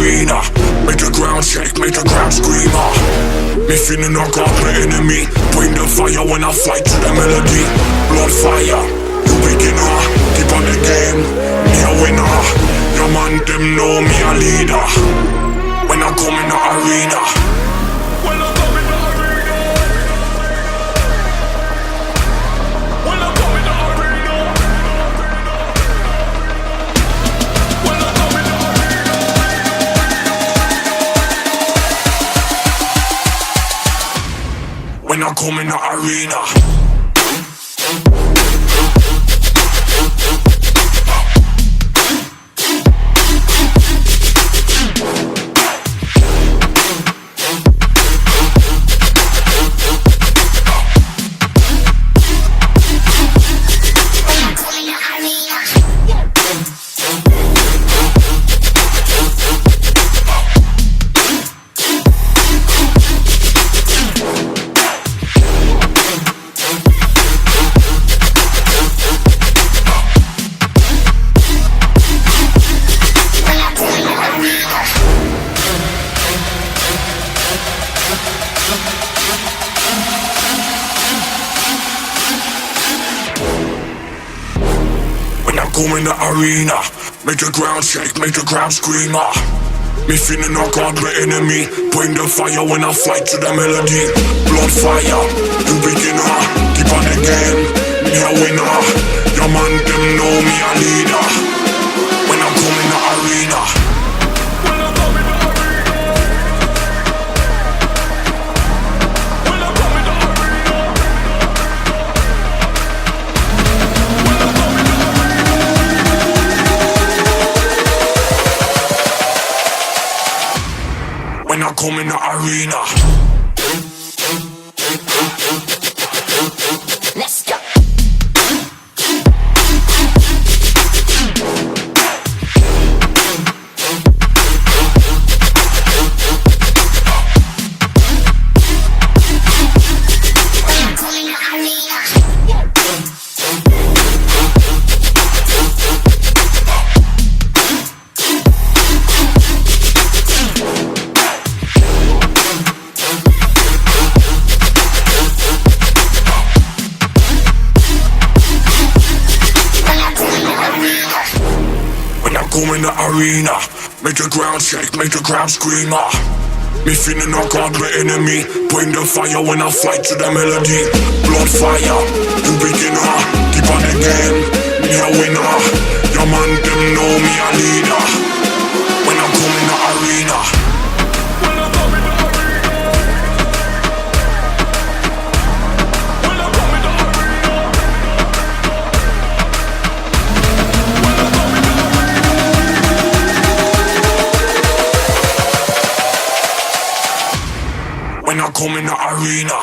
arena. Make the ground shake, make the ground scream. Me finna knock out the enemy. Bring the fire when I fly to the melody. Blood fire, you beginner. Keep on the game, me a winner. Your man them know me a leader. When I come in the arena. When I come in the arena. When I come in the arena. When I come in the arena. When I come in the arena. Come in the arena, make the ground shake, make the ground scream. Me finna knock out the enemy. Bring the fire when I fly to the melody. Blood fire, you beginner. Keep on the game, me a winner. Your man them know me a leader. When I come in the arena. When I come in the arena. When I come in the arena. When I come in the when I come in the arena. Let's go. Come in the arena, make the ground shake, make the ground scream. Me finna knock out the enemy. Bring the fire when I fly to the melody. Blood fire, you beginner. Keep on the game, me a winner. Your man them know me a leader. When I come in the arena. When I come in the arena. When I come in the arena. When I come in the arena. When I come in the arena.